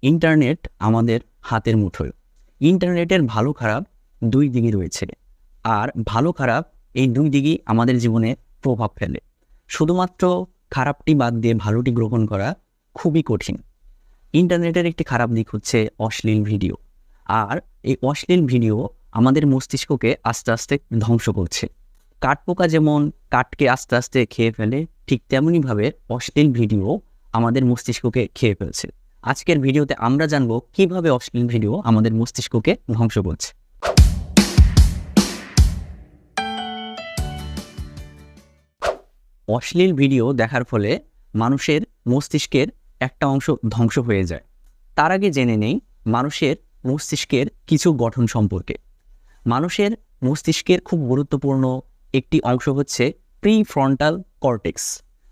Internet আমাদের হাতের মুঠোয়। ইন্টারনেটের ভালো খারাপ দুই দিকই রয়েছে। আর ভালো খারাপ এই দুই দিকই আমাদের জীবনে প্রভাব ফেলে। শুধুমাত্র খারাপটি বাদ দিয়ে ভালোটি গ্রহণ করা খুবই কঠিন। ইন্টারনেটের একটি খারাপ দিক হচ্ছে অশ্লীল ভিডিও। আর এই অশ্লীল ভিডিও আমাদের মস্তিষ্ককে আস্তে আস্তে ধ্বংস করছে। কাঠপোকা যেমন কাঠকে আস্তে আস্তে খেয়ে ফেলে, ঠিক তেমনিভাবে অশ্লীল ভিডিও আমাদের মস্তিষ্ককে খেয়ে ফেলছে। আজকের ভিডিওতে আমরা জানবো কিভাবে অশ্লীল ভিডিও আমাদের মস্তিষ্ককে ধ্বংস করছে। অশ্লীল ভিডিও দেখার ফলে মানুষের মস্তিষ্কের একটা অংশ ধ্বংস হয়ে যায়। তার আগে জেনে নেই মানুষের মস্তিষ্কের কিছু গঠন সম্পর্কে। মানুষের মস্তিষ্কের খুব গুরুত্বপূর্ণ একটি অংশ হচ্ছে প্রিফ্রন্টাল কর্টেক্স।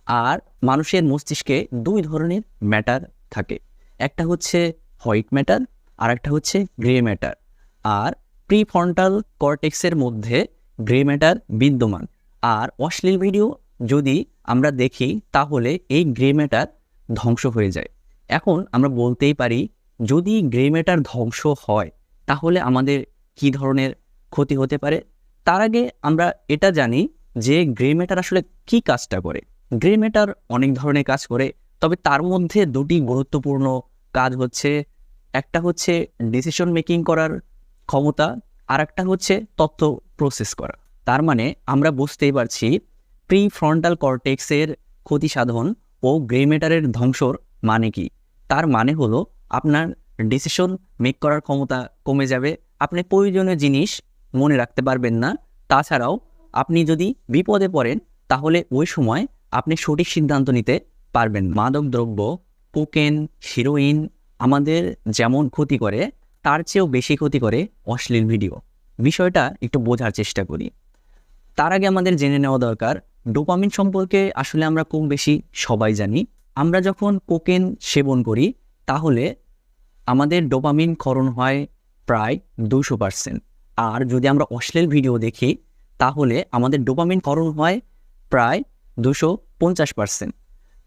আর মানুষের মস্তিষ্কে দুই ধরনের ম্যাটার থাকে, একটা হচ্ছে হোয়াইট ম্যাটার আর একটা হচ্ছে গ্রে ম্যাটার। আর প্রিফ্রন্টাল কর্টেক্সের মধ্যে গ্রে ম্যাটার বিদ্যমান। আর অশ্লীল ভিডিও যদি আমরা দেখি তাহলে এই গ্রে ম্যাটার ধ্বংস হয়ে যায়। এখন আমরা বলতেই পারি, যদি গ্রে ম্যাটার ধ্বংস হয় তাহলে আমাদের কি ধরনের ক্ষতি হতে পারে। তার আগে আমরা এটা জানি যে গ্রে ম্যাটার আসলে কি কাজটা করে। গ্রে ম্যাটার অনেক ধরনের কাজ করে, তবে তার মধ্যে দুটি গুরুত্বপূর্ণ কাজ হচ্ছে, একটা হচ্ছে ডিসিশন মেকিং করার ক্ষমতা, আর একটা হচ্ছে তথ্য প্রসেস করা। তার মানে আমরা বুঝতেই পারছি প্রিফ্রন্টাল কর্টেক্সের ক্ষতি সাধন ও গ্রে ম্যাটারের ধ্বংসর মানে কি। তার মানে হলো আপনার ডিসিশন মেক করার ক্ষমতা কমে যাবে, আপনি প্রয়োজনীয় জিনিস মনে রাখতে পারবেন না। তাছাড়াও আপনি যদি বিপদে পড়েন তাহলে ওই সময় আপনি সঠিক সিদ্ধান্ত নিতে পারবেন। মাদক দ্রব্য, কোকেন, হিরোইন আমাদের যেমন ক্ষতি করে তার চেয়েও বেশি ক্ষতি করে অশ্লীল ভিডিও। বিষয়টা একটু বোঝার চেষ্টা করি। তার আগে আমাদের জেনে নেওয়া দরকার ডোপামিন সম্পর্কে। আসলে আমরা কম বেশি সবাই জানি, আমরা যখন কোকেন সেবন করি তাহলে আমাদের ডোপামিন ক্ষরণ হয় প্রায় 200%। আর যদি আমরা অশ্লীল ভিডিও দেখি তাহলে আমাদের ডোপামিন ক্ষরণ হয় প্রায় 250%।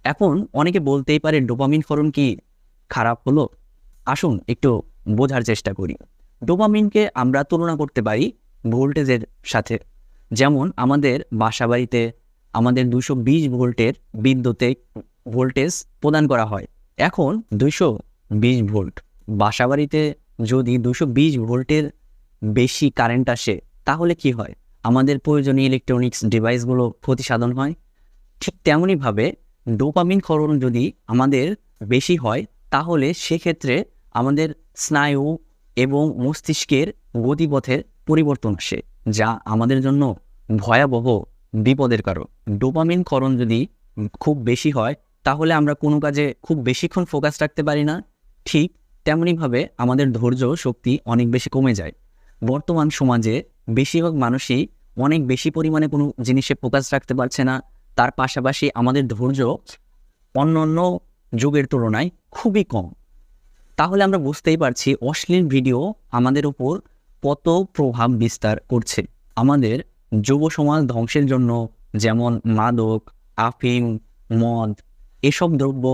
এখন অনেকে বলতেই পারে ডোপামিন ক্ষরণ কি খারাপ হলো? আসুন একটু বোঝার চেষ্টা করি। ডোপামিনকে আমরা তুলনা করতে পারি ভোল্টেজের সাথে। যেমন আমাদের বাসাবাড়িতে আমাদের 220 ভোল্টের বিদ্যুতে ভোল্টেজ প্রদান করা হয়। এখন 220 ভোল্ট বাসাবাড়িতে যদি 220 ভোল্টের বেশি কারেন্ট আসে তাহলে কি হয়? আমাদের প্রয়োজনীয় ইলেকট্রনিক্স ডিভাইসগুলো ক্ষতি সাধন হয়। ঠিক তেমনইভাবে ডোপামিন ক্ষরণ যদি আমাদের বেশি হয় তাহলে সেক্ষেত্রে আমাদের স্নায়ু এবং মস্তিষ্কের গতিপথের পরিবর্তন আসে, যা আমাদের জন্য ভয়াবহ বিপদের কারণ। ডোপামিন ক্ষরণ যদি খুব বেশি হয় তাহলে আমরা কোনো কাজে খুব বেশিক্ষণ ফোকাস রাখতে পারি না। ঠিক তেমনিভাবে আমাদের ধৈর্য শক্তি অনেক বেশি কমে যায়। বর্তমান সমাজে বেশিরভাগ মানুষই অনেক বেশি পরিমাণে কোনো জিনিসে ফোকাস রাখতে পারছে না। তার পাশাপাশি আমাদের ধৈর্য অন্য যুগের তুলনায় খুবই কম। তাহলে আমরা বুঝতেই পারছি অশ্লীল ভিডিও আমাদের উপর কত প্রভাব বিস্তার করছে। আমাদের যুব সমাজ ধ্বংসের জন্য যেমন মাদক, আফিম, মদ এসব দ্রব্য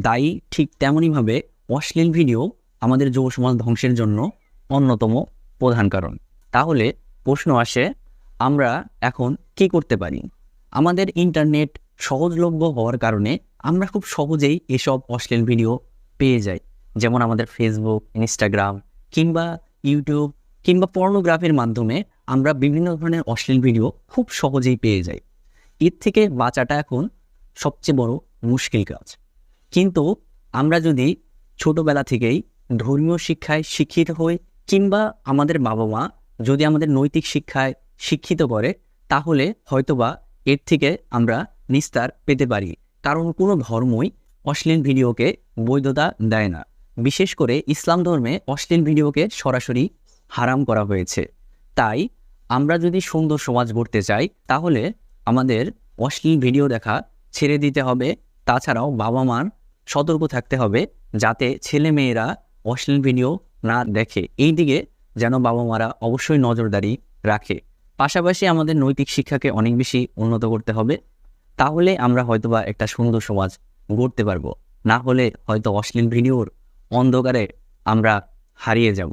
দায়ী, ঠিক তেমনইভাবে অশ্লীল ভিডিও আমাদের যুব সমাজ ধ্বংসের জন্য অন্যতম প্রধান কারণ। তাহলে প্রশ্ন আসে, আমরা এখন কি করতে পারি? আমাদের ইন্টারনেট সহজলভ্য হওয়ার কারণে আমরা খুব সহজেই এসব অশ্লীল ভিডিও পেয়ে যাই। যেমন আমাদের ফেসবুক, ইনস্টাগ্রাম কিংবা ইউটিউব কিংবা পর্নোগ্রাফির মাধ্যমে আমরা বিভিন্ন ধরনের অশ্লীল ভিডিও খুব সহজেই পেয়ে যাই। এর থেকে বাঁচাটা এখন সবচেয়ে বড় মুশকিল কাজ। কিন্তু আমরা যদি ছোটবেলা থেকেই ধর্মীয় শিক্ষায় শিক্ষিত হই কিংবা আমাদের বাবা মা যদি আমাদের নৈতিক শিক্ষায় শিক্ষিত করে তাহলে হয়তোবা এর থেকে আমরা নিস্তার পেতে পারি। কারণ কোনো ধর্মই অশ্লীল ভিডিওকে বৈধতা দেয় না। বিশেষ করে ইসলাম ধর্মে অশ্লীল ভিডিওকে সরাসরি হারাম করা হয়েছে। তাই আমরা যদি সুন্দর সমাজ গড়তে চাই তাহলে আমাদের অশ্লীল ভিডিও দেখা ছেড়ে দিতে হবে। তাছাড়াও বাবা মার সতর্ক থাকতে হবে যাতে ছেলে মেয়েরা অশ্লীল ভিডিও না দেখে, এই দিকে যেন বাবা মারা অবশ্যই নজরদারি রাখে। পাশাপাশি আমাদের নৈতিক শিক্ষাকে অনেক বেশি উন্নত করতে হবে। তাহলে আমরা হয়তোবা একটা সুন্দর সমাজ গড়তে পারবো। না হলে হয়তো অশ্লীল ভিডিওর অন্ধকারে আমরা হারিয়ে যাব।